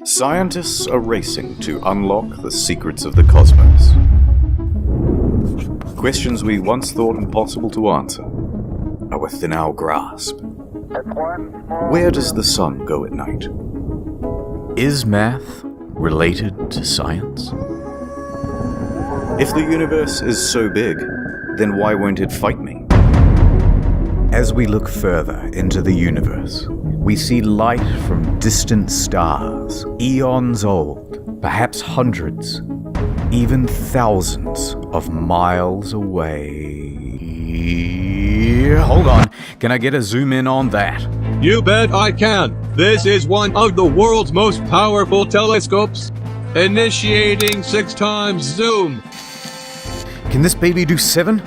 Scientists are racing to unlock the secrets of the cosmos. Questions we once thought impossible to answer are within our grasp. Where does the sun go at night? Is math related to science? If the universe is so big, then why won't it fight me? As we look further into the universe, we see light from distant stars, eons old, perhaps hundreds, even thousands of miles away. Hold on, can I get a zoom in on that? You bet I can. This is one of the world's most powerful telescopes. Initiating 6 times zoom. Can this baby do 7?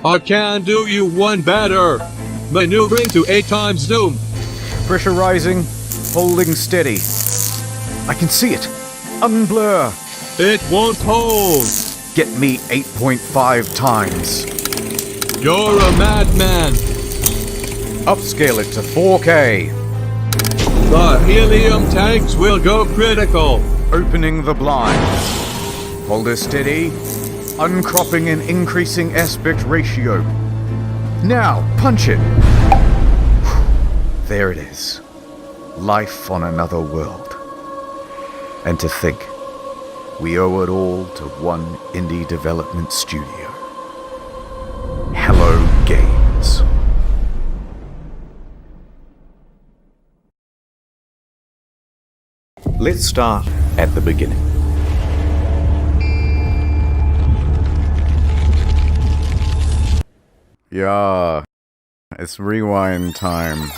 I can do you one better. Maneuvering to 8 times zoom. Pressure rising, holding steady. I can see it. Unblur. It won't hold. Get me 8.5 times. You're a madman. Upscale it to 4K. The helium tanks will go critical. Opening the blind. Hold her steady. Uncropping and increasing aspect ratio. Now, punch it. There it is. Life on another world. And to think, we owe it all to one indie development studio. Hello Games. Let's start at the beginning. Yeah, it's rewind time.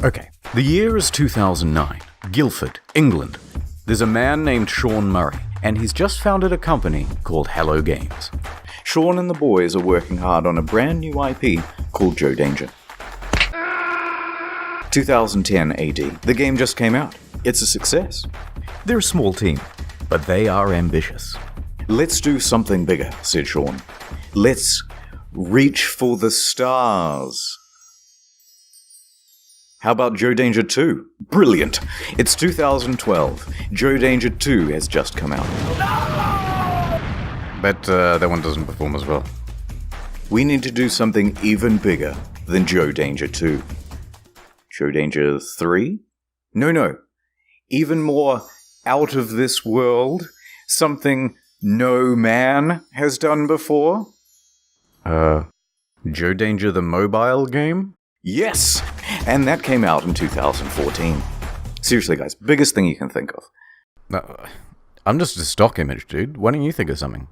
Okay, the year is 2009, Guildford, England. There's a man named Sean Murray, and he's just founded a company called Hello Games. Sean and the boys are working hard on a brand new IP called Joe Danger. 2010 AD, the game just came out. It's a success. They're a small team, but they are ambitious. Let's do something bigger, said Sean. Let's reach for the stars. How about Joe Danger 2? Brilliant! It's 2012. Joe Danger 2 has just come out. But that one doesn't perform as well. We need to do something even bigger than Joe Danger 2. Joe Danger 3? No. Even more out of this world. Something no man has done before. Joe Danger the mobile game? Yes! And that came out in 2014. Seriously, guys, biggest thing you can think of. I'm just a stock image, dude. Why don't you think of something?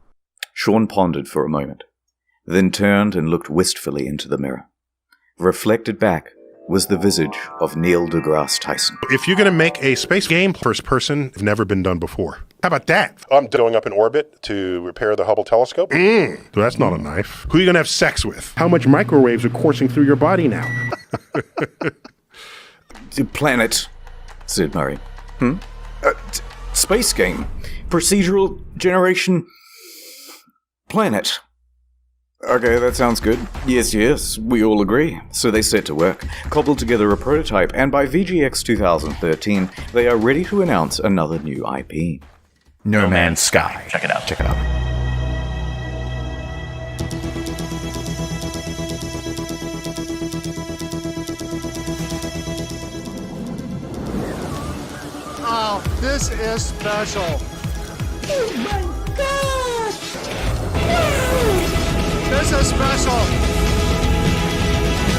Sean pondered for a moment, then turned and looked wistfully into the mirror. Reflected back was the visage of Neil deGrasse Tyson. If you're going to make a space game, first person, it's never been done before. How about that? I'm going up in orbit to repair the Hubble telescope. So that's not a knife. Who are you going to have sex with? How much microwaves are coursing through your body now? Planet, said Murray. Space game. Procedural generation. Planet. Okay, that sounds good. Yes, we all agree. So they set to work, cobbled together a prototype, and by VGX 2013, they are ready to announce another new IP. No Man's Sky. Check it out. Oh, this is special. Oh my gosh! This is special.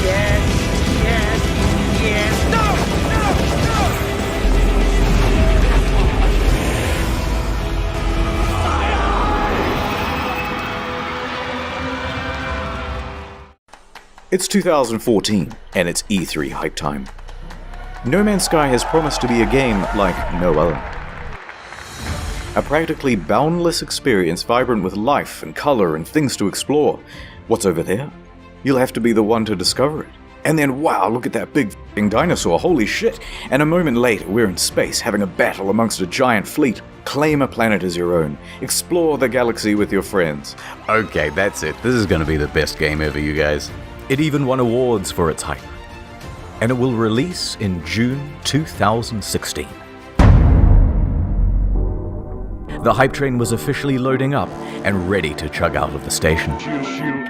Yes. No! It's 2014, and it's E3 hype time. No Man's Sky has promised to be a game like no other. A practically boundless experience vibrant with life and color and things to explore. What's over there? You'll have to be the one to discover it. And then, wow, look at that big f***ing dinosaur, holy shit! And a moment later, we're in space, having a battle amongst a giant fleet. Claim a planet as your own. Explore the galaxy with your friends. Okay, that's it. This is gonna be the best game ever, you guys. It even won awards for its hype. and it will release in June 2016. The hype train was officially loading up and ready to chug out of the station.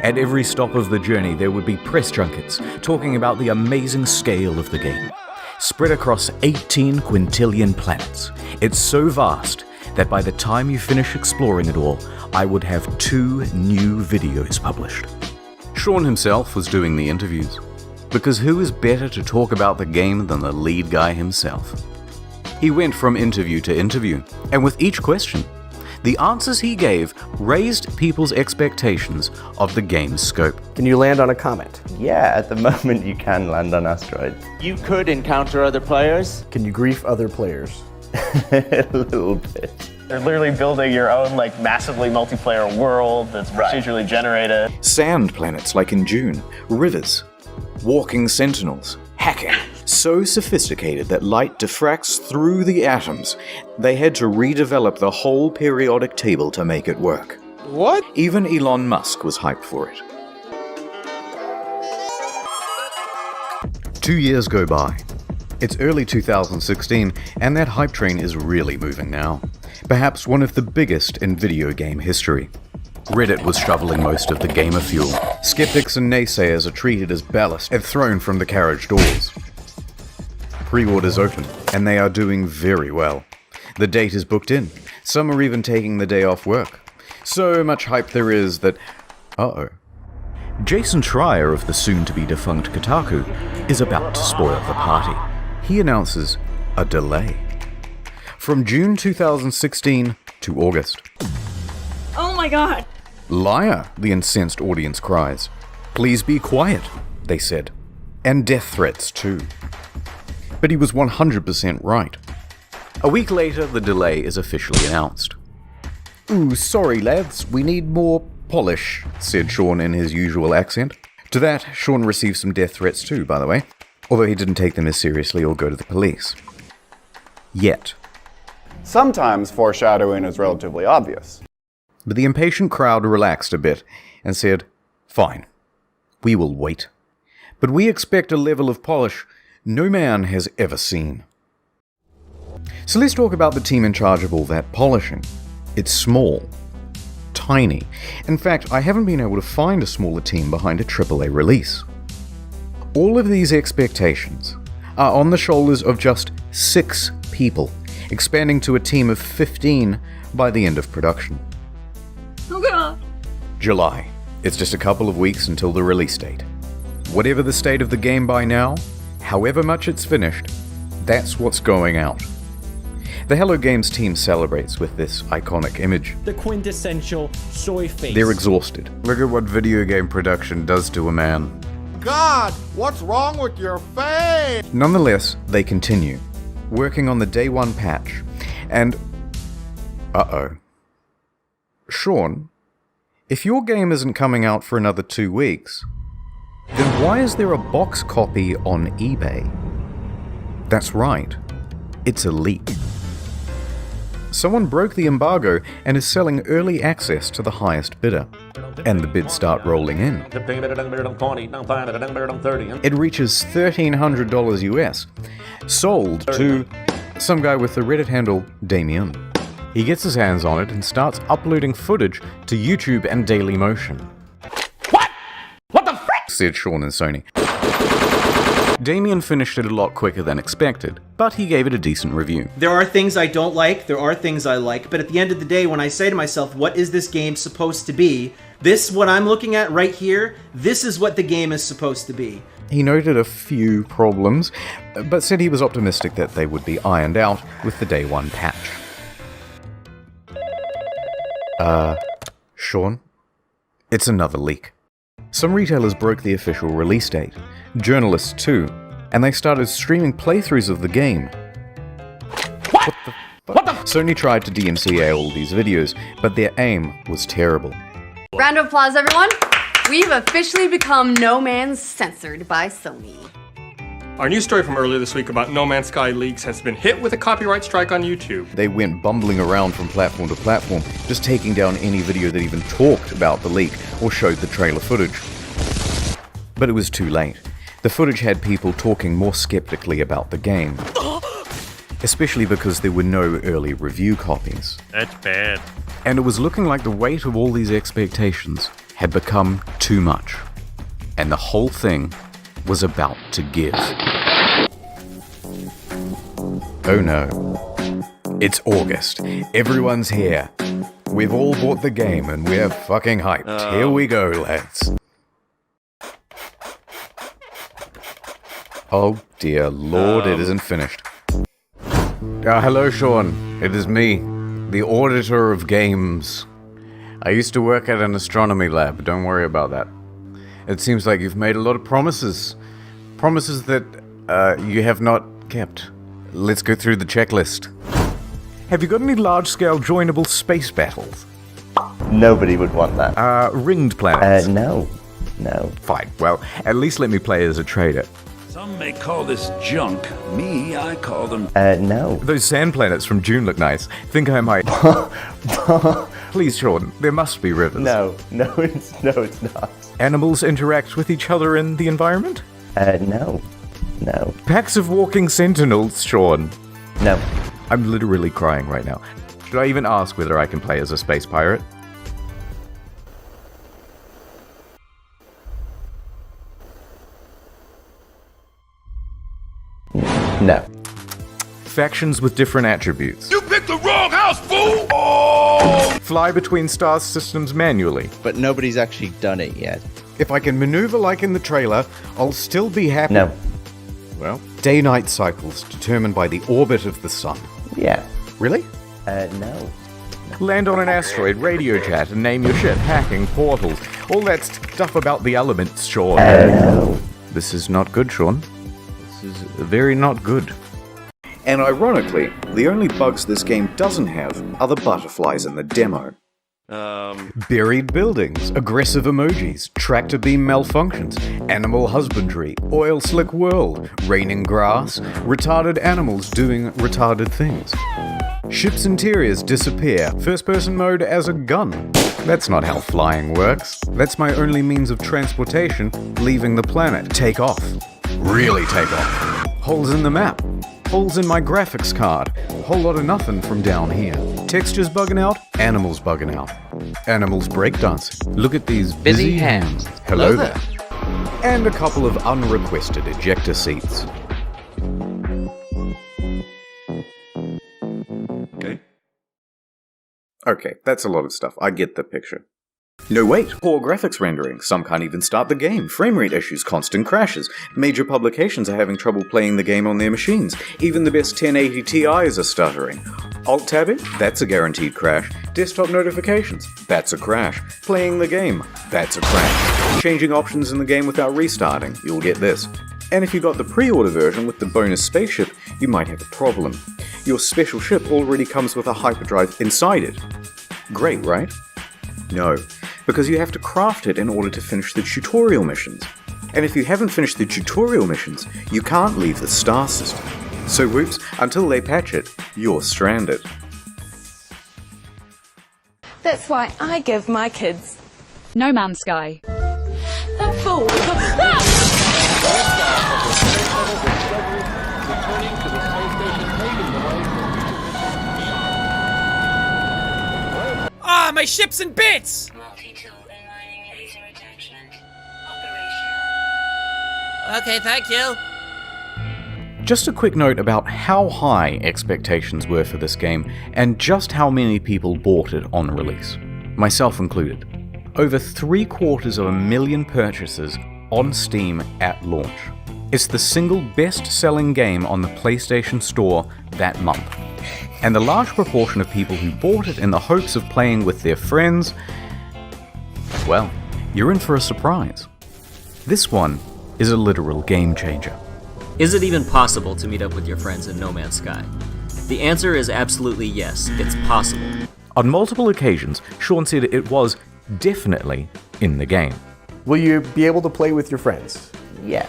At every stop of the journey, there would be press junkets talking about the amazing scale of the game. Spread across 18 quintillion planets, it's so vast that by the time you finish exploring it all, I would have 2 new videos published. Sean himself was doing the interviews, because who is better to talk about the game than the lead guy himself? He went from interview to interview, and with each question, the answers he gave raised people's expectations of the game's scope. Can you land on a comet? Yeah, at the moment you can land on asteroids. You could encounter other players. Can you grief other players? A little bit. They're literally building your own massively multiplayer world that's procedurally generated. Sand planets like in June, rivers, walking sentinels, hacking. So sophisticated that light diffracts through the atoms, they had to redevelop the whole periodic table to make it work. What? Even Elon Musk was hyped for it. 2 years go by. It's early 2016, and that hype train is really moving now. Perhaps one of the biggest in video game history. Reddit was shoveling most of the gamer fuel. Skeptics and naysayers are treated as ballast and thrown from the carriage doors. Pre-orders open, and they are doing very well. The date is booked in. Some are even taking the day off work. So much hype there is that... uh-oh. Jason Schreier of the soon-to-be defunct Kotaku is about to spoil the party. He announces a delay. From June 2016 to August. Oh my god! Liar, the incensed audience cries. Please be quiet, they said. And death threats too. But he was 100% right. A week later, the delay is officially announced. Ooh, sorry lads, we need more polish, said Sean in his usual accent. To that, Sean received some death threats too, by the way, although he didn't take them as seriously or go to the police. Yet. Sometimes foreshadowing is relatively obvious. But the impatient crowd relaxed a bit and said, fine, we will wait. But we expect a level of polish no man has ever seen. So let's talk about the team in charge of all that polishing. It's small. Tiny. In fact, I haven't been able to find a smaller team behind a AAA release. All of these expectations are on the shoulders of just 6 people, expanding to a team of 15 by the end of production. Oh god! July. It's just a couple of weeks until the release date. Whatever the state of the game by now, however much it's finished, that's what's going out. The Hello Games team celebrates with this iconic image. The quintessential soy face. They're exhausted. Look at what video game production does to a man. God, what's wrong with your face? Nonetheless, they continue, working on the day 1 patch, and... uh-oh. Sean, if your game isn't coming out for another 2 weeks, then why is there a box copy on eBay? That's right, it's a leak. Someone broke the embargo and is selling early access to the highest bidder. And the bids start rolling in. It reaches $1,300 US, sold to some guy with the Reddit handle Damien. He gets his hands on it and starts uploading footage to YouTube and Dailymotion. What the frick? Said Sean and Sony. Damien finished it a lot quicker than expected, but he gave it a decent review. There are things I don't like, there are things I like, but at the end of the day, when I say to myself, what is this game supposed to be? This, what I'm looking at right here, this is what the game is supposed to be. He noted a few problems, but said he was optimistic that they would be ironed out with the day 1 patch. Sean? It's another leak. Some retailers broke the official release date, journalists too, and they started streaming playthroughs of the game. What the Sony tried to DMCA all these videos, but their aim was terrible. Round of applause, everyone. We've officially become No Man's censored by Sony. Our news story from earlier this week about No Man's Sky leaks has been hit with a copyright strike on YouTube. They went bumbling around from platform to platform, just taking down any video that even talked about the leak or showed the trailer footage. But it was too late. The footage had people talking more skeptically about the game, especially because there were no early review copies. That's bad. And it was looking like the weight of all these expectations had become too much, and the whole thing was about to give. Oh no. It's August. Everyone's here. We've all bought the game and we're fucking hyped. Here we go, lads. Oh dear lord, it isn't finished. Hello, Sean. It is me, the auditor of games. I used to work at an astronomy lab. Don't worry about that. It seems like you've made a lot of promises. Promises that you have not kept. Let's go through the checklist. Have you got any large-scale joinable space battles? Nobody would want that. Ringed planets? No. Fine. Well, at least let me play as a trader. Some may call this junk. Me, I call them... No. Those sand planets from June look nice. Think I might... Please, Sean, there must be rivers. No, it's not. Animals interact with each other in the environment? No. Packs of walking sentinels, Sean. No. I'm literally crying right now. Should I even ask whether I can play as a space pirate? No. Factions with different attributes. You picked the wrong house, fool! Oh! Fly between star systems manually. But nobody's actually done it yet. If I can maneuver like in the trailer, I'll still be happy. No. Well, day-night cycles determined by the orbit of the sun. Yeah. Really? No. Land on an asteroid, radio chat, and name your shit. Hacking, portals, all that stuff about the elements, Sean. No. This is not good, Sean. This is very not good. And ironically, the only bugs this game doesn't have are the butterflies in the demo. Buried buildings, aggressive emojis, tractor beam malfunctions, animal husbandry, oil slick world, raining grass, retarded animals doing retarded things. Ship's interiors disappear, first person mode as a gun. That's not how flying works. That's my only means of transportation, leaving the planet. Take off. Really take off. Holes in the map. Holes in my graphics card. Whole lot of nothing from down here. Textures bugging out, animals bugging out. Animals breakdancing. Look at these busy hands. Hello there. And a couple of unrequested ejector seats. Okay, that's a lot of stuff. I get the picture. No wait, poor graphics rendering. Some can't even start the game. Frame rate issues, constant crashes. Major publications are having trouble playing the game on their machines. Even the best 1080 Ti's are stuttering. Alt-tabbing? That's a guaranteed crash. Desktop notifications? That's a crash. Playing the game? That's a crash. Changing options in the game without restarting? You'll get this. And if you got the pre-order version with the bonus spaceship, you might have a problem. Your special ship already comes with a hyperdrive inside it. Great, right? No, because you have to craft it in order to finish the tutorial missions. And if you haven't finished the tutorial missions, you can't leave the star system. So whoops, until they patch it, you're stranded. That's why I give my kids No Man's Sky. a fool. Ah, my ship's in bits! Okay, thank you. Just a quick note about how high expectations were for this game, and just how many people bought it on release, myself included. Over 750,000 purchases on Steam at launch. It's the single best-selling game on the PlayStation Store that month. And the large proportion of people who bought it in the hopes of playing with their friends, well, you're in for a surprise. This one is a literal game changer. Is it even possible to meet up with your friends in No Man's Sky? The answer is absolutely yes, it's possible. On multiple occasions, Sean said it was definitely in the game. Will you be able to play with your friends? Yeah.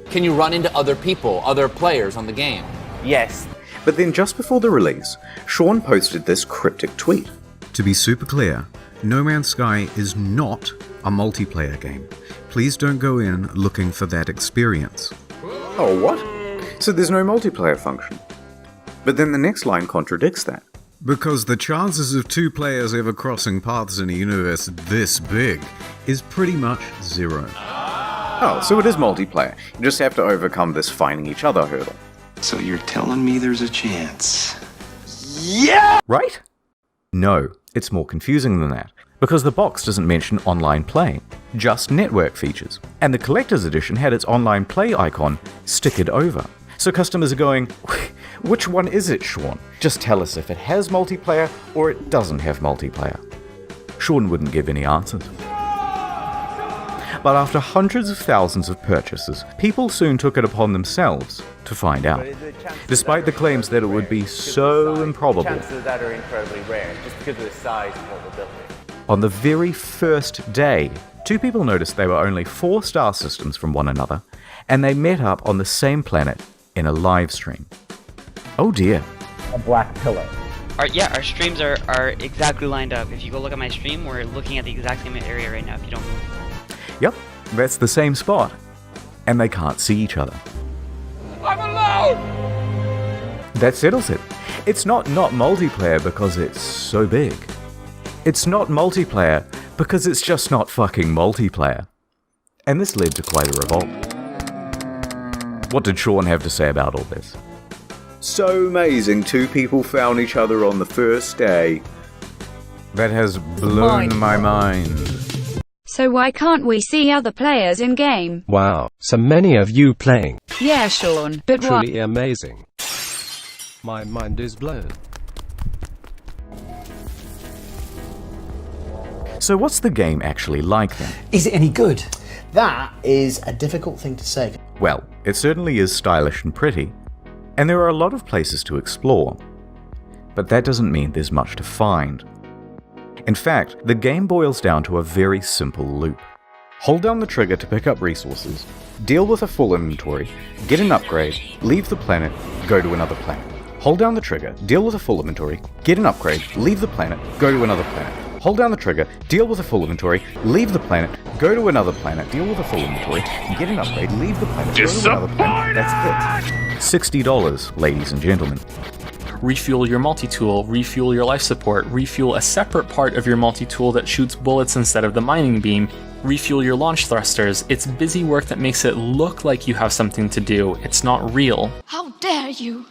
Can you run into other people, other players on the game? Yes. But then just before the release, Sean posted this cryptic tweet. To be super clear, No Man's Sky is not a multiplayer game. Please don't go in looking for that experience. Oh, what? So there's no multiplayer function? But then the next line contradicts that. Because the chances of two players ever crossing paths in a universe this big is pretty much zero. Oh, so it is multiplayer. You just have to overcome this finding each other hurdle. So you're telling me there's a chance? Yeah! Right? No, it's more confusing than that. Because the box doesn't mention online play, just network features. And the collector's edition had its online play icon stickered over. So customers are going, which one is it, Sean? Just tell us if it has multiplayer or it doesn't have multiplayer. Sean wouldn't give any answers. But after hundreds of thousands of purchases, people soon took it upon themselves to find out. Despite the claims that it would be so improbable. Chances of that are incredibly rare, just because of the size and vulnerability. On the very first day, two people noticed they were only 4 star systems from one another, and they met up on the same planet in a live stream. Oh dear. A black pillow. Our streams are exactly lined up. If you go look at my stream, we're looking at the exact same area right now if you don't move. Yep, that's the same spot. And they can't see each other. I'm alone! That settles it. It's not multiplayer because it's so big. It's not multiplayer because it's just not fucking multiplayer. And this led to quite a revolt. What did Sean have to say about all this? So amazing, 2 people found each other on the first day. That has blown my mind. So why can't we see other players in game? Wow, so many of you playing. Yeah, Sean, but what? Truly amazing. My mind is blown. So what's the game actually like then? Is it any good? That is a difficult thing to say. Well, it certainly is stylish and pretty, and there are a lot of places to explore. But that doesn't mean there's much to find. In fact, the game boils down to a very simple loop. Hold down the trigger to pick up resources, deal with a full inventory, get an upgrade, leave the planet, go to another planet. Hold down the trigger, deal with a full inventory, get an upgrade, leave the planet, go to another planet. Hold down the trigger, deal with a full inventory, leave the planet, go to another planet, deal with a full inventory, get an upgrade, leave the planet, go to another planet. That's it. $60, ladies and gentlemen. Refuel your multi-tool, refuel your life support, refuel a separate part of your multi-tool that shoots bullets instead of the mining beam, refuel your launch thrusters. It's busy work that makes it look like you have something to do. It's not real. How dare you!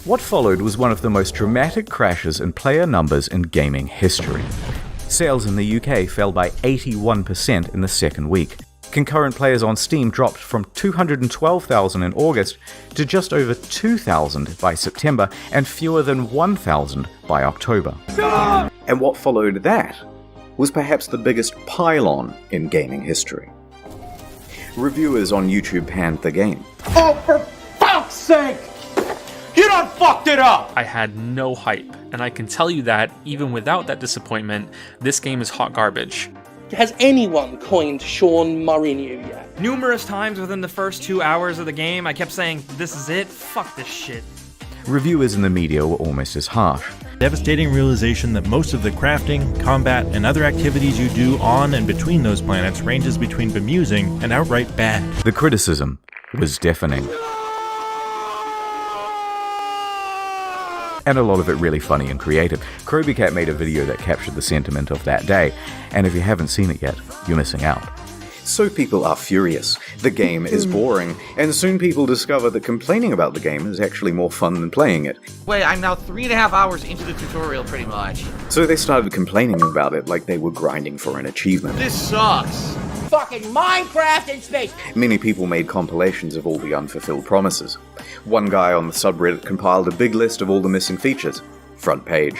What followed was one of the most dramatic crashes in player numbers in gaming history. Sales in the UK fell by 81% in the second week. Concurrent players on Steam dropped from 212,000 in August to just over 2,000 by September and fewer than 1,000 by October. And what followed that was perhaps the biggest pile-on in gaming history. Reviewers on YouTube panned the game. Oh, for fuck's sake! You done fucked it up! I had no hype, and I can tell you that, even without that disappointment, this game is hot garbage. Has anyone coined Sean Mourinho yet? Numerous times within the first 2 hours of the game, I kept saying, this is it, fuck this shit. Reviewers in the media were almost as harsh. Devastating realization that most of the crafting, combat, and other activities you do on and between those planets ranges between bemusing and outright bad. The criticism was deafening. And a lot of it really funny and creative. Krobycat made a video that captured the sentiment of that day, and if you haven't seen it yet, you're missing out. So people are furious, the game is boring, and soon people discover that complaining about the game is actually more fun than playing it. Wait, I'm now 3.5 hours into the tutorial pretty much. So they started complaining about it like they were grinding for an achievement. This sucks. Fucking Minecraft in space! Many people made compilations of all the unfulfilled promises. One guy on the subreddit compiled a big list of all the missing features. Front page.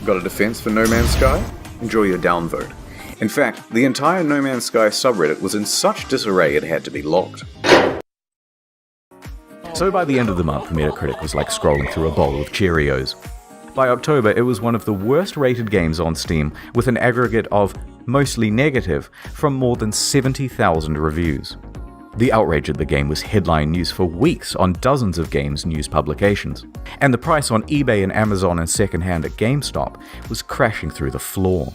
Got a defense for No Man's Sky? Enjoy your downvote. In fact, the entire No Man's Sky subreddit was in such disarray it had to be locked. So by the end of the month, Metacritic was like scrolling through a bowl of Cheerios. By October, it was one of the worst rated games on Steam, with an aggregate of mostly negative from more than 70,000 reviews. The outrage at the game was headline news for weeks on dozens of games news publications, and the price on eBay and Amazon and secondhand at GameStop was crashing through the floor.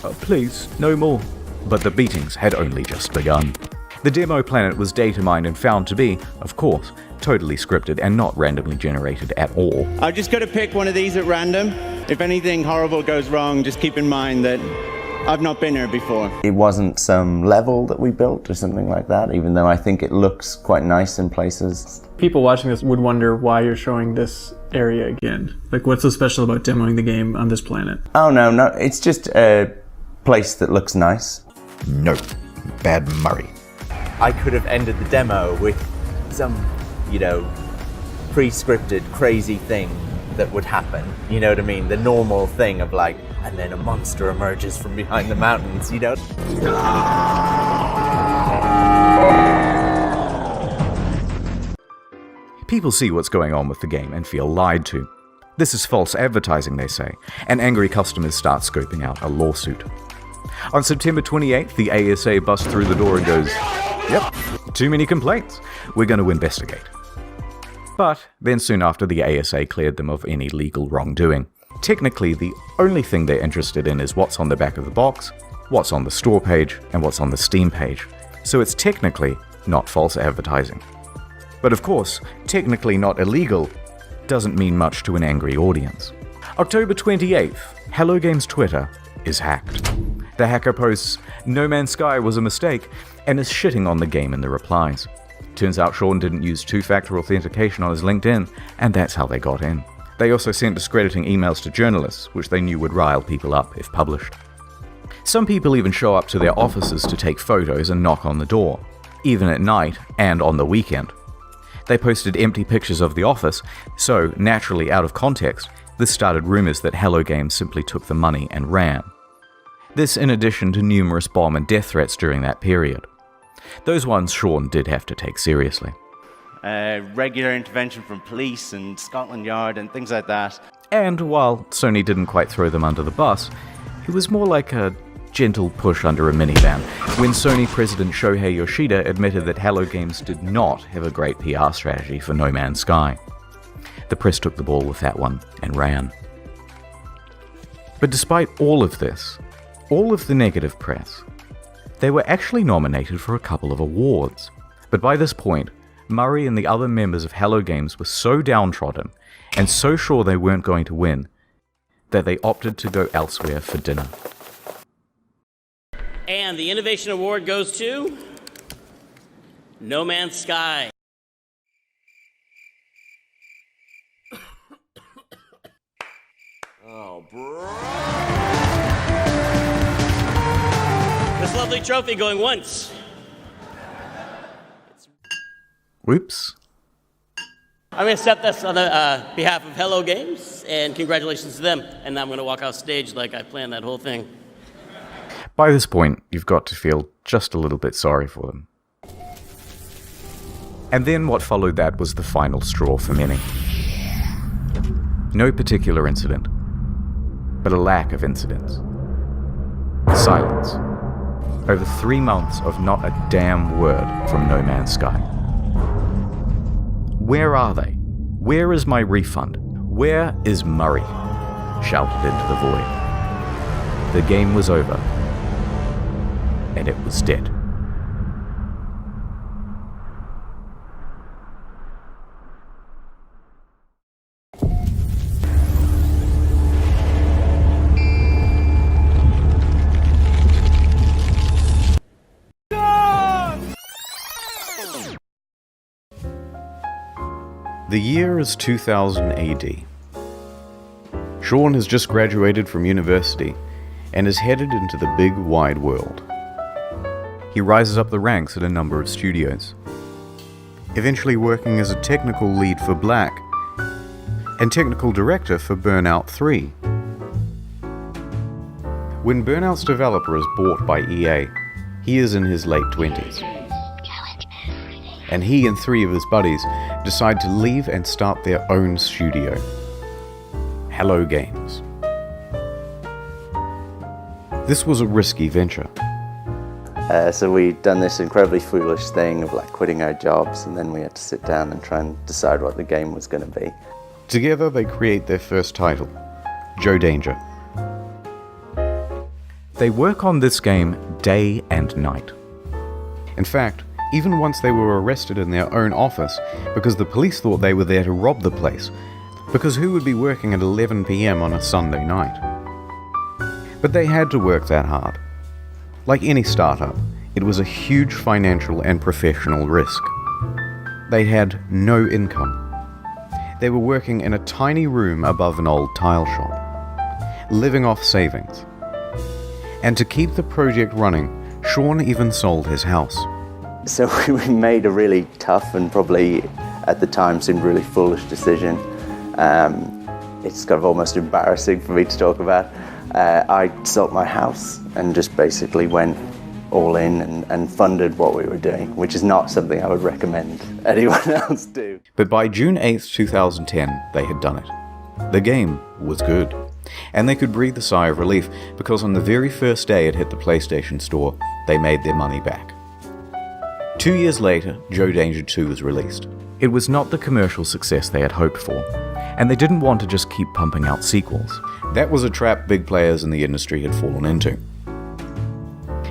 Please, no more. But the beatings had only just begun. The demo planet was data mined and found to be, of course, totally scripted and not randomly generated at all. I've just got to pick one of these at random. If anything horrible goes wrong, just keep in mind that I've not been here before. It wasn't some level that we built or something like that, even though I think it looks quite nice in places. People watching this would wonder why you're showing this area again. Like, what's so special about demoing the game on this planet? Oh, no, it's just a place that looks nice. No, bad Murray. I could have ended the demo with some, pre-scripted crazy thing that would happen. You know what I mean? The normal thing of like, and then a monster emerges from behind the mountains, People see what's going on with the game and feel lied to. This is false advertising, they say, and angry customers start scoping out a lawsuit. On September 28th, the ASA busts through the door and goes, "Yep, too many complaints. We're going to investigate." But then soon after, the ASA cleared them of any legal wrongdoing. Technically, the only thing they're interested in is what's on the back of the box, what's on the store page, and what's on the Steam page. So it's technically not false advertising. But of course, technically not illegal doesn't mean much to an angry audience. October 28th, Hello Games Twitter is hacked. The hacker posts, "No Man's Sky was a mistake," and is shitting on the game in the replies. Turns out Sean didn't use two-factor authentication on his LinkedIn, and that's how they got in. They also sent discrediting emails to journalists, which they knew would rile people up if published. Some people even show up to their offices to take photos and knock on the door, even at night and on the weekend. They posted empty pictures of the office, so, naturally out of context, this started rumors that Hello Games simply took the money and ran. This in addition to numerous bomb and death threats during that period. Those ones Sean did have to take seriously. Regular intervention from police and Scotland Yard and things like that. And while Sony didn't quite throw them under the bus, it was more like a gentle push under a minivan when Sony President Shohei Yoshida admitted that Hello Games did not have a great PR strategy for No Man's Sky. The press took the ball with that one and ran. But despite all of this, all of the negative press, they were actually nominated for a couple of awards. But by this point, Murray and the other members of Hello Games were so downtrodden and so sure they weren't going to win that they opted to go elsewhere for dinner. And the Innovation Award goes to No Man's Sky. Oh, bro. This lovely trophy going once. Whoops. I'm going to accept this on the behalf of Hello Games, and congratulations to them. And now I'm going to walk off stage like I planned that whole thing. By this point, you've got to feel just a little bit sorry for them. And then what followed that was the final straw for many. No particular incident, but a lack of incidents. Silence. Over 3 months of not a damn word from No Man's Sky. Where are they? Where is my refund? Where is Murray? Shouted into the void. The game was over. And it was dead. The year is 2000 AD. Sean has just graduated from university and is headed into the big wide world. He rises up the ranks at a number of studios, eventually working as a technical lead for Black and technical director for Burnout 3. When Burnout's developer is bought by EA, he is in his late 20s. And he and 3 of his buddies decide to leave and start their own studio, Hello Games. This was a risky venture. So we'd done this incredibly foolish thing of quitting our jobs, and then we had to sit down and try and decide what the game was going to be. Together they create their first title, Joe Danger. They work on this game day and night. In fact, even once they were arrested in their own office because the police thought they were there to rob the place, because who would be working at 11 p.m. on a Sunday night? But they had to work that hard. Like any startup, it was a huge financial and professional risk. They had no income. They were working in a tiny room above an old tile shop, living off savings. And to keep the project running, Sean even sold his house. So we made a really tough and probably at the time seemed really foolish decision. It's kind of almost embarrassing for me to talk about. I sold my house and just basically went all in and funded what we were doing, which is not something I would recommend anyone else do. But by June 8th, 2010, they had done it. The game was good. And they could breathe a sigh of relief because on the very first day it hit the PlayStation Store, they made their money back. 2 years later, Joe Danger 2 was released. It was not the commercial success they had hoped for, and they didn't want to just keep pumping out sequels. That was a trap big players in the industry had fallen into.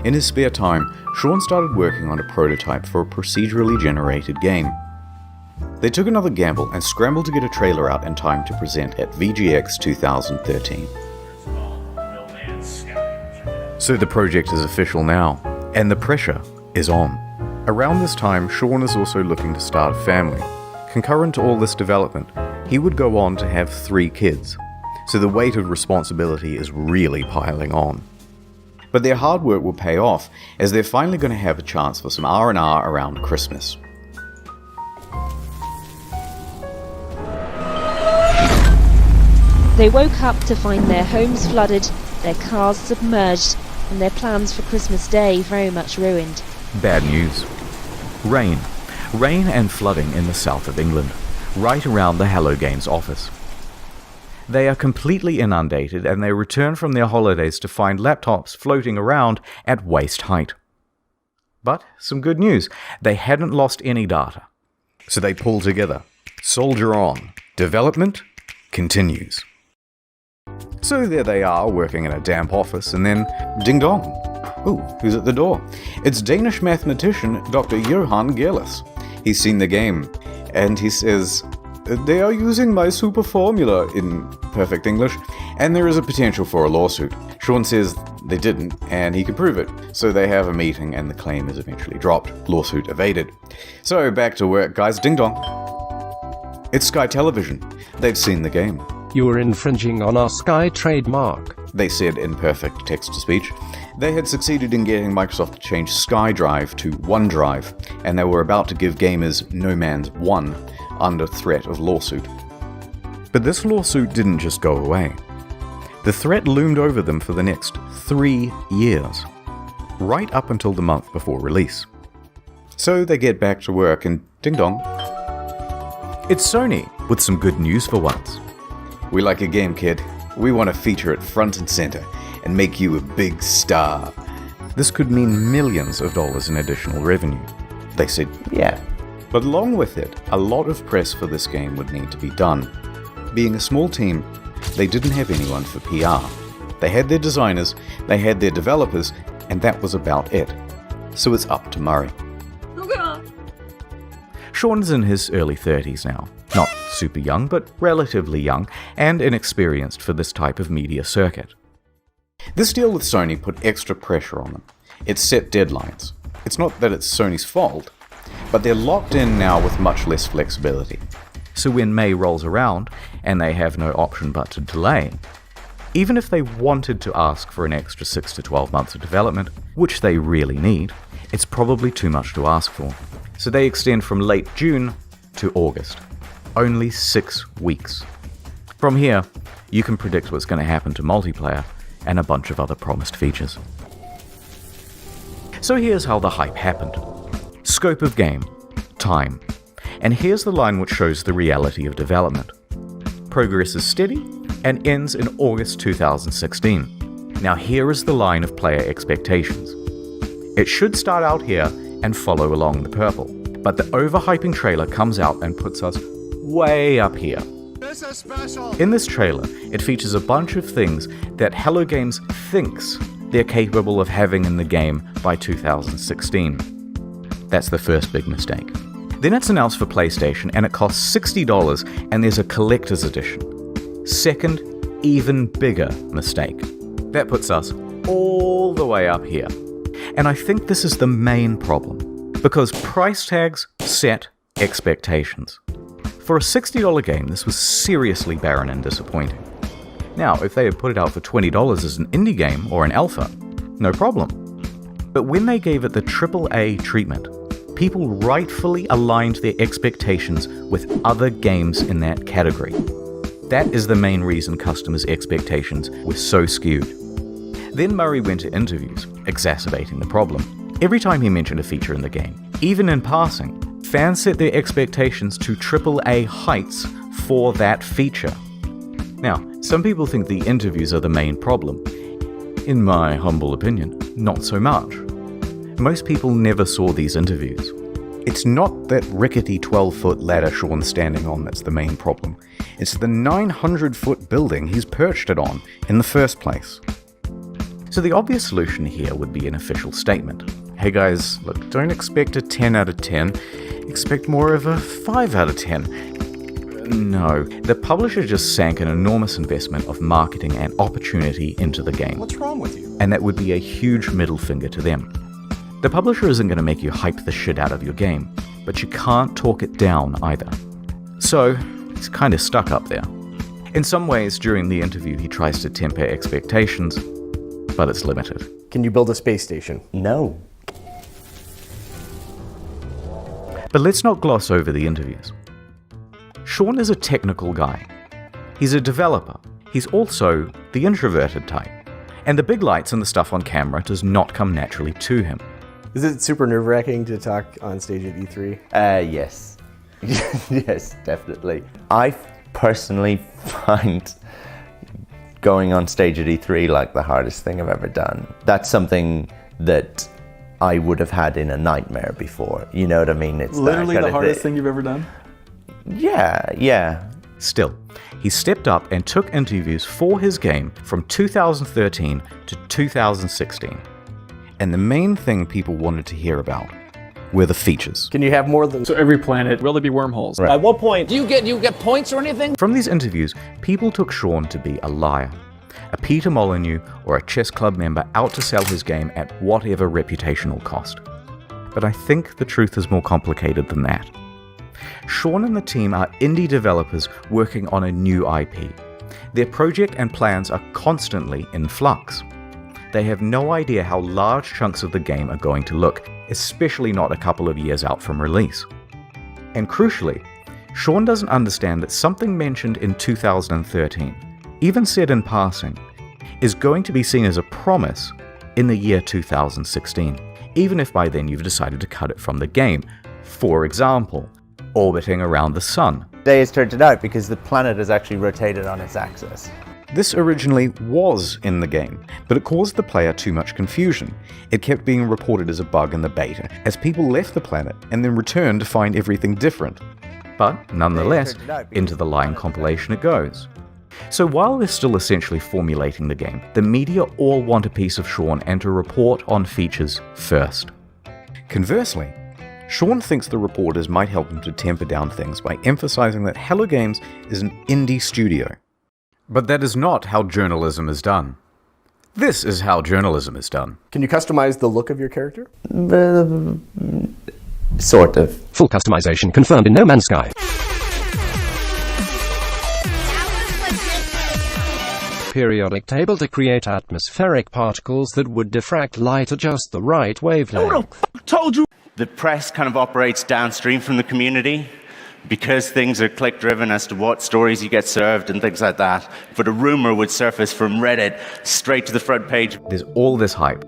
In his spare time, Sean started working on a prototype for a procedurally generated game. They took another gamble and scrambled to get a trailer out in time to present at VGX 2013. So the project is official now, and the pressure is on. Around this time, Sean is also looking to start a family. Concurrent to all this development, he would go on to have 3 kids, so the weight of responsibility is really piling on. But their hard work will pay off, as they're finally going to have a chance for some R&R around Christmas. They woke up to find their homes flooded, their cars submerged, and their plans for Christmas Day very much ruined. Bad news. Rain. Rain and flooding in the south of England, right around the Hello Games office. They are completely inundated and they return from their holidays to find laptops floating around at waist height. But some good news, they hadn't lost any data. So they pull together. Soldier on. Development continues. So there they are, working in a damp office, and then ding dong. Ooh, who's at the door? It's Danish mathematician Dr. Johan Gerlis. He's seen the game, and he says, "They are using my super formula," in perfect English, and there is a potential for a lawsuit. Sean says they didn't, and he can prove it. So they have a meeting, and the claim is eventually dropped. Lawsuit evaded. So back to work, guys. Ding dong. It's Sky Television. They've seen the game. "You are infringing on our Sky trademark," they said in perfect text-to-speech. They had succeeded in getting Microsoft to change SkyDrive to OneDrive, and they were about to give gamers No Man's 1 under threat of lawsuit. But this lawsuit didn't just go away. The threat loomed over them for the next 3 years, right up until the month before release. So they get back to work and ding dong. It's Sony, with some good news for once. "We like your game, kid. We want to feature it front and center and make you a big star." This could mean millions of dollars in additional revenue. They said, yeah. But along with it, a lot of press for this game would need to be done. Being a small team, they didn't have anyone for PR. They had their designers, they had their developers, and that was about it. So it's up to Murray. Sean's in his early 30s now. Not super young, but relatively young, and inexperienced for this type of media circuit. This deal with Sony put extra pressure on them. It set deadlines. It's not that it's Sony's fault, but they're locked in now with much less flexibility. So when May rolls around, and they have no option but to delay, even if they wanted to ask for an extra 6 to 12 months of development, which they really need, it's probably too much to ask for. So they extend from late June to August. Only 6 weeks. From here, you can predict what's going to happen to multiplayer and a bunch of other promised features. So here's how the hype happened. Scope of game. Time. And here's the line which shows the reality of development. Progress is steady and ends in August 2016. Now here is the line of player expectations. It should start out here and follow along the purple, but the overhyping trailer comes out and puts us way up here. This is special. In this trailer, it features a bunch of things that Hello Games thinks they're capable of having in the game by 2016. That's the first big mistake. Then it's announced for PlayStation and it costs $60 and there's a collector's edition. Second, even bigger mistake. That puts us all the way up here. And I think this is the main problem, because price tags set expectations. For a $60 game, this was seriously barren and disappointing. Now, if they had put it out for $20 as an indie game or an alpha, no problem. But when they gave it the AAA treatment, people rightfully aligned their expectations with other games in that category. That is the main reason customers' expectations were so skewed. Then Murray went to interviews, exacerbating the problem. Every time he mentioned a feature in the game, even in passing, fans set their expectations to AAA heights for that feature. Now, some people think the interviews are the main problem. In my humble opinion, not so much. Most people never saw these interviews. It's not that rickety 12-foot ladder Sean's standing on that's the main problem. It's the 900-foot building he's perched it on in the first place. So the obvious solution here would be an official statement. Hey guys, look, don't expect a 10 out of 10. Expect more of a 5 out of 10. No, the publisher just sank an enormous investment of marketing and opportunity into the game. What's wrong with you? And that would be a huge middle finger to them. The publisher isn't going to make you hype the shit out of your game, but you can't talk it down either. So, he's kind of stuck up there. In some ways, during the interview, he tries to temper expectations, but it's limited. Can you build a space station? No. But let's not gloss over the interviews. Sean is a technical guy. He's a developer. He's also the introverted type. And the big lights and the stuff on camera does not come naturally to him. Is it super nerve-wracking to talk on stage at E3? Yes. Yes, definitely. I personally find going on stage at E3 like the hardest thing I've ever done. That's something that I would have had in a nightmare before. You know what I mean? It's literally the hardest thing you've ever done? Yeah. Still, he stepped up and took interviews for his game from 2013 to 2016. And the main thing people wanted to hear about were the features. Can you have more than... So every planet, will there be wormholes? Right. At what point... Do you get points or anything? From these interviews, people took Sean to be a liar, a Peter Molyneux or a chess club member out to sell his game at whatever reputational cost. But I think the truth is more complicated than that. Sean and the team are indie developers working on a new IP. Their project and plans are constantly in flux. They have no idea how large chunks of the game are going to look, especially not a couple of years out from release. And crucially, Sean doesn't understand that something mentioned in 2013, even said in passing, is going to be seen as a promise in the year 2016, even if by then you've decided to cut it from the game. For example, orbiting around the sun. Day has turned it out because the planet has actually rotated on its axis. This originally was in the game, but it caused the player too much confusion. It kept being reported as a bug in the beta, as people left the planet and then returned to find everything different. But nonetheless, into the lying compilation it goes. So while they're still essentially formulating the game, the media all want a piece of Sean and to report on features first. Conversely, Sean thinks the reporters might help him to temper down things by emphasizing that Hello Games is an indie studio. But that is not how journalism is done. This is how journalism is done. Can you customize the look of your character? Sort of. Full customization confirmed in No Man's Sky. Periodic table to create atmospheric particles that would diffract light at just the right wavelength. Told you! The press kind of operates downstream from the community because things are click-driven as to what stories you get served and things like that. But a rumor would surface from Reddit straight to the front page. There's all this hype,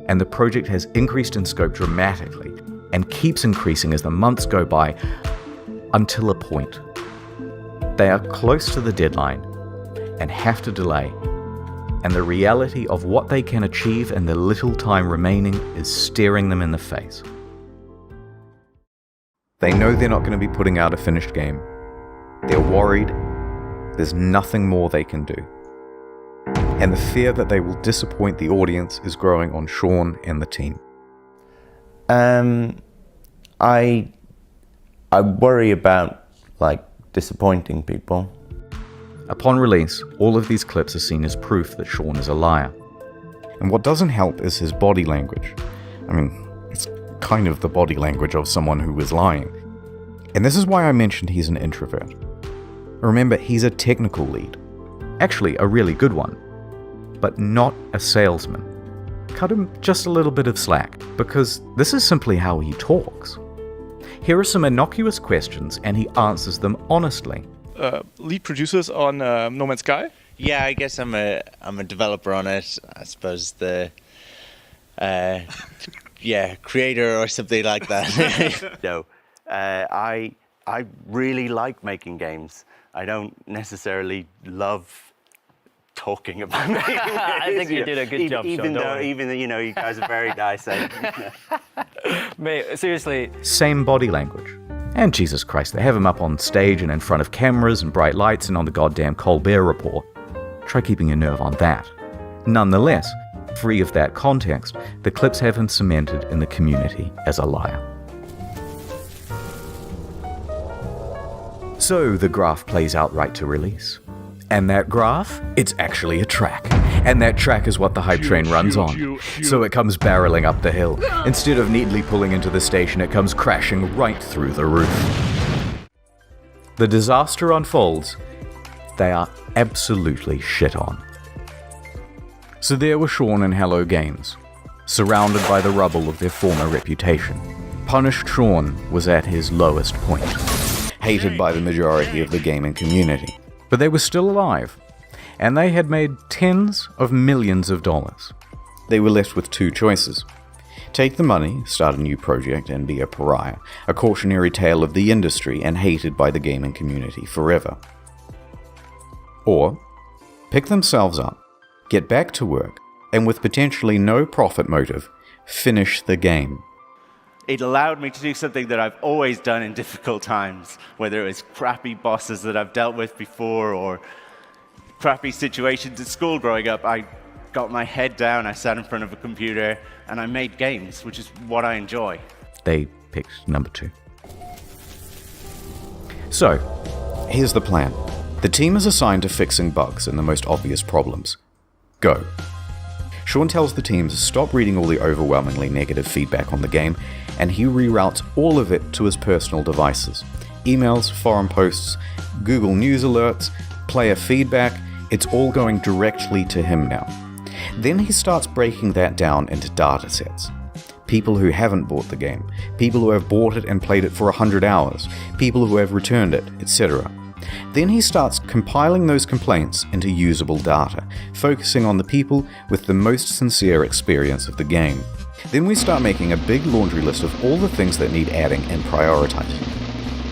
and the project has increased in scope dramatically and keeps increasing as the months go by until a point. They are close to the deadline and have to delay, and the reality of what they can achieve in the little time remaining is staring them in the face. They know they're not going to be putting out a finished game. They're worried. There's nothing more they can do. and the fear that they will disappoint the audience is growing on Sean and the team. I worry about, disappointing people. Upon release, all of these clips are seen as proof that Sean is a liar. And what doesn't help is his body language. I mean, it's kind of the body language of someone who is lying. And this is why I mentioned he's an introvert. Remember, he's a technical lead. Actually, a really good one. But not a salesman. Cut him just a little bit of slack, because this is simply how he talks. Here are some innocuous questions, and he answers them honestly. Lead producers on No Man's Sky? Yeah, I guess I'm a developer on it. I suppose the creator or something like that. No, I really like making games. I don't necessarily love talking about making games. I think you did a good job, even Sean, though you guys are very nice. Mate, seriously. Same body language. And Jesus Christ, they have him up on stage and in front of cameras and bright lights and on the goddamn Colbert Report. Try keeping your nerve on that. Nonetheless, free of that context, the clips have him cemented in the community as a liar. So the graph plays out right to release. And that graph, it's actually a track. And that track is what the hype train runs on. So it comes barreling up the hill. Instead of neatly pulling into the station, it comes crashing right through the roof. The disaster unfolds. They are absolutely shit on. So there were Sean and Hello Games, surrounded by the rubble of their former reputation. Punished Sean was at his lowest point, hated by the majority of the gaming community. But they were still alive, and they had made tens of millions of dollars. They were left with two choices. Take the money, start a new project, and be a pariah, a cautionary tale of the industry and hated by the gaming community forever. Or, pick themselves up, get back to work, and with potentially no profit motive, finish the game. It allowed me to do something that I've always done in difficult times, whether it was crappy bosses that I've dealt with before or crappy situations at school growing up. I got my head down, I sat in front of a computer, and I made games, which is what I enjoy. They picked number 2. So, here's the plan. The team is assigned to fixing bugs and the most obvious problems. Go. Sean tells the team to stop reading all the overwhelmingly negative feedback on the game, and he reroutes all of it to his personal devices. Emails, forum posts, Google News alerts, player feedback, it's all going directly to him now. Then he starts breaking that down into data sets. People who haven't bought the game, people who have bought it and played it for 100 hours, people who have returned it, etc. Then he starts compiling those complaints into usable data, focusing on the people with the most sincere experience of the game. Then we start making a big laundry list of all the things that need adding and prioritizing.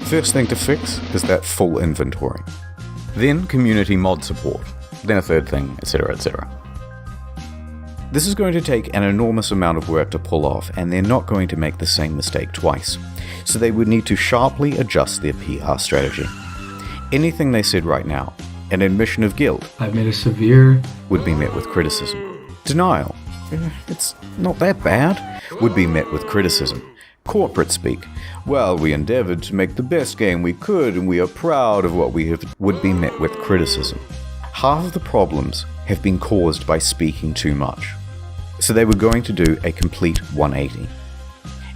First thing to fix is that full inventory. Then community mod support. Then a third thing, etc., etc. This is going to take an enormous amount of work to pull off, and they're not going to make the same mistake twice. So they would need to sharply adjust their PR strategy. Anything they said right now, an admission of guilt, I've made a severe, would be met with criticism. Denial, it's not that bad, would be met with criticism. Corporate speak, well, we endeavored to make the best game we could and we are proud of what we have, would be met with criticism. Half of the problems have been caused by speaking too much. So they were going to do a complete 180.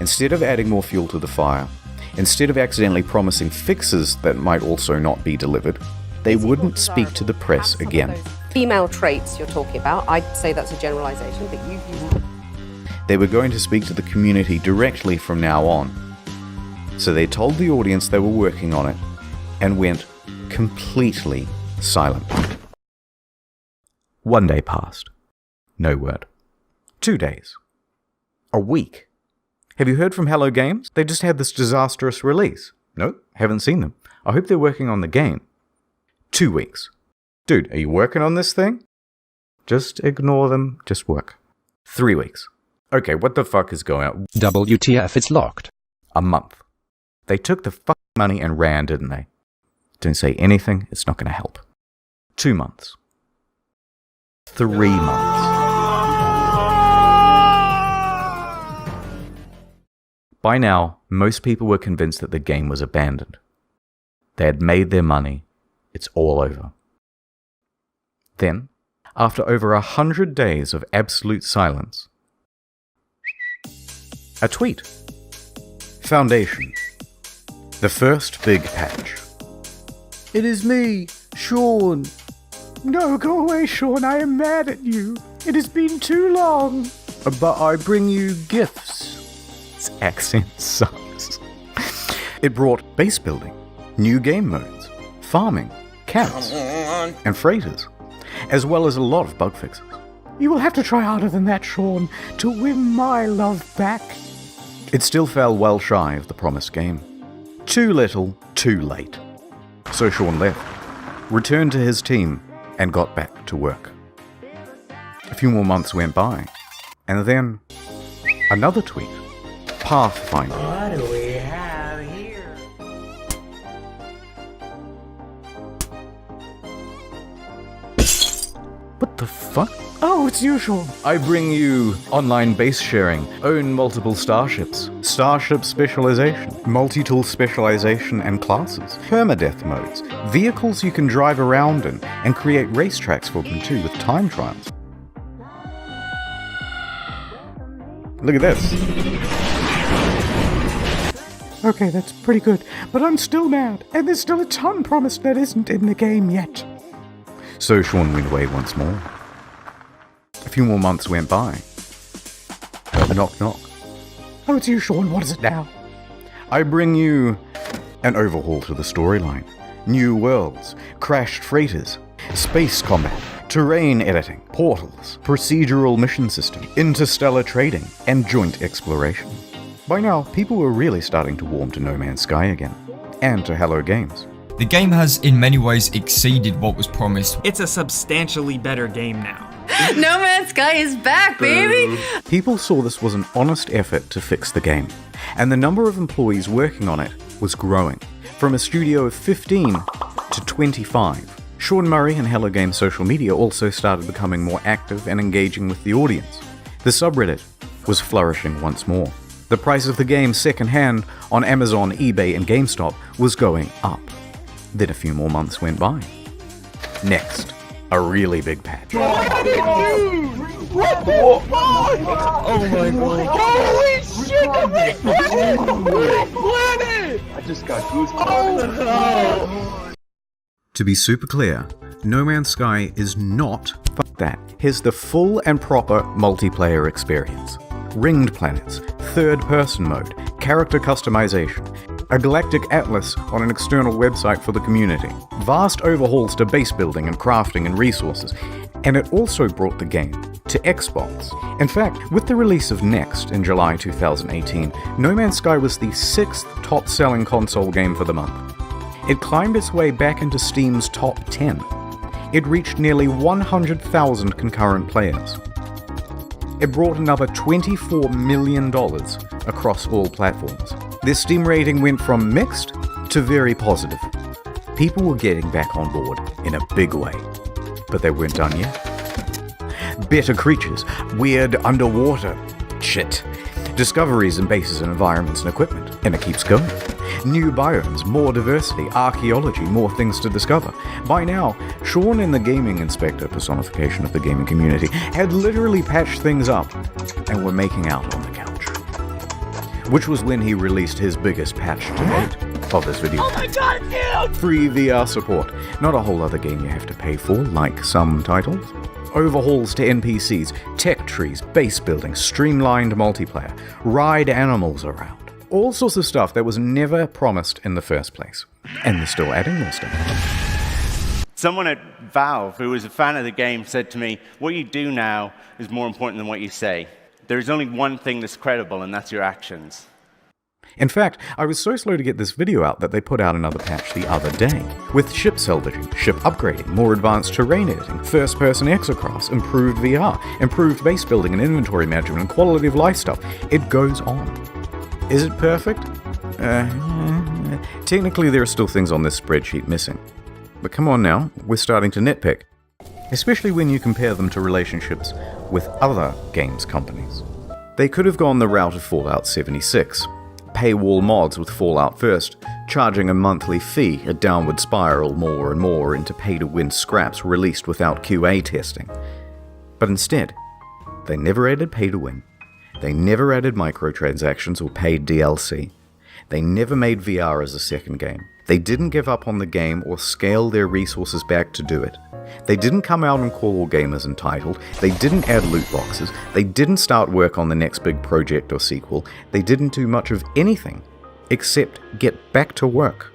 Instead of adding more fuel to the fire, instead of accidentally promising fixes that might also not be delivered, they wouldn't speak to the press again. Female traits you're talking about, I'd say that's a generalization, but you've used... They were going to speak to the community directly from now on. So they told the audience they were working on it and went completely silent. 1 day passed. No word. 2 days. A week. Have you heard from Hello Games? They just had this disastrous release. Nope, haven't seen them. I hope they're working on the game. 2 weeks. Dude, are you working on this thing? Just ignore them, just work. 3 weeks. Okay, what the fuck is going on? WTF, it's locked. A month. They took the fucking money and ran, didn't they? Don't say anything, it's not going to help. 2 months. 3 months. By now, most people were convinced that the game was abandoned. They had made their money. It's all over. Then, after over 100 days of absolute silence, a tweet. Foundation. The first big patch. It is me, Sean. No, go away, Sean. I am mad at you. It has been too long. But I bring you gifts. His accent sucks. It brought base building, new game modes, farming, camps, and freighters, as well as a lot of bug fixes. You will have to try harder than that, Sean, to win my love back. It still fell well shy of the promised game. Too little, too late. So Sean left, returned to his team, and got back to work. A few more months went by, and then another tweet. Pathfinder. What do we have here? What the fuck? Oh, it's you, Sean. I bring you online base sharing, own multiple starships, starship specialization, multi-tool specialization and classes, permadeath modes, vehicles you can drive around in, and create racetracks for them too with time trials. Look at this. Okay, that's pretty good, but I'm still mad, and there's still a ton promised that isn't in the game yet. So Sean went away once more. A few more months went by. A knock knock. Oh, it's you, Sean. What is it now? I bring you an overhaul to the storyline. New worlds, crashed freighters, space combat, terrain editing, portals, procedural mission system, interstellar trading, and joint exploration. By now, people were really starting to warm to No Man's Sky again, and to Hello Games. The game has in many ways exceeded what was promised. It's a substantially better game now. No Man's Sky is back, baby! People saw this was an honest effort to fix the game, and the number of employees working on it was growing, from a studio of 15 to 25. Sean Murray and Hello Games social media also started becoming more active and engaging with the audience. The subreddit was flourishing once more. The price of the game secondhand on Amazon, eBay, and GameStop was going up. Then a few more months went by. Next, a really big patch. What the fuck? Oh my god. Holy shit, the planet! I just got goosebumps. Oh. To be super clear, No Man's Sky is not fuck that. Here's the full and proper multiplayer experience. Ringed planets, third-person mode, character customization, a galactic atlas on an external website for the community, vast overhauls to base building and crafting and resources, and it also brought the game to Xbox. In fact, with the release of Next in July 2018, No Man's Sky was the 6th top-selling console game for the month. It climbed its way back into Steam's top 10. It reached nearly 100,000 concurrent players. It brought another $24 million across all platforms. Their Steam rating went from mixed to very positive. People were getting back on board in a big way. But they weren't done yet. Better creatures, weird underwater shit, discoveries in bases and environments and equipment, and it keeps going. New biomes, more diversity, archaeology, more things to discover. By now, Sean and the gaming inspector, personification of the gaming community, had literally patched things up and were making out on the couch. Which was when he released his biggest patch to date of this video. Oh my god, dude! Free VR support. Not a whole other game you have to pay for, like some titles. Overhauls to NPCs, tech trees, base building, streamlined multiplayer, ride animals around. All sorts of stuff that was never promised in the first place. And they're still adding more stuff. Someone at Valve, who was a fan of the game, said to me, what you do now is more important than what you say. There's only one thing that's credible, and that's your actions. In fact, I was so slow to get this video out that they put out another patch the other day, with ship salvaging, ship upgrading, more advanced terrain editing, first-person exocrafts, improved VR, improved base building and inventory management, and quality of life stuff. It goes on. Is it perfect? Technically there are still things on this spreadsheet missing. But come on now, we're starting to nitpick. especially when you compare them to relationships with other games companies. They could have gone the route of Fallout 76, paywall mods with Fallout First, charging a monthly fee, a downward spiral more and more into pay-to-win scraps released without QA testing. But instead, they never added pay-to-win, they never added microtransactions or paid DLC, they never made VR as a second game, they didn't give up on the game or scale their resources back to do it. They didn't come out and call all gamers entitled, they didn't add loot boxes, they didn't start work on the next big project or sequel, they didn't do much of anything except get back to work.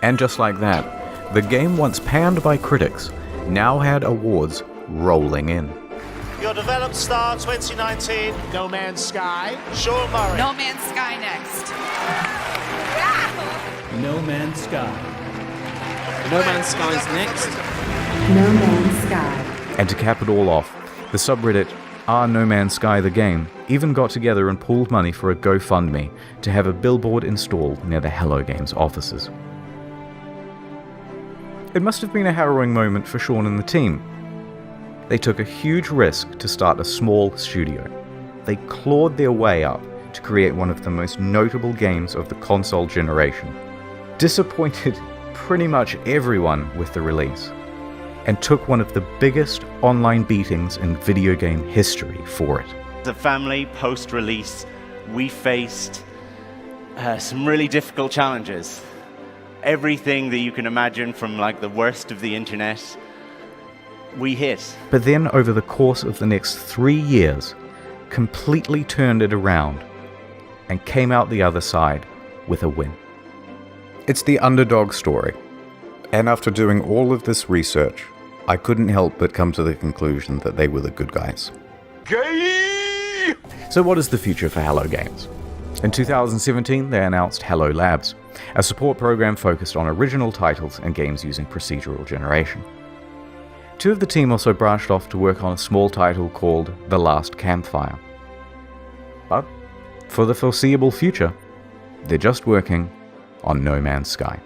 And just like that, the game once panned by critics now had awards rolling in. Your developed star 2019, No Man's Sky, Sean Murray. No Man's Sky next. No Man's Sky. No Man's Sky's next. No Man's Sky. And to cap it all off, the subreddit No Man's Sky the Game even got together and pooled money for a GoFundMe to have a billboard installed near the Hello Games offices. It must have been a harrowing moment for Sean and the team. They took a huge risk to start a small studio. They clawed their way up to create one of the most notable games of the console generation, disappointed pretty much everyone with the release, and took one of the biggest online beatings in video game history for it. As a family, post-release, we faced some really difficult challenges. Everything that you can imagine from like the worst of the internet, we hit. But then over the course of the next 3 years, completely turned it around and came out the other side with a win. It's the underdog story. And after doing all of this research, I couldn't help but come to the conclusion that they were the good guys. Gay! So what is the future for Hello Games? In 2017, they announced Hello Labs, a support program focused on original titles and games using procedural generation. Two of the team also branched off to work on a small title called The Last Campfire. But for the foreseeable future, they're just working on No Man's Sky.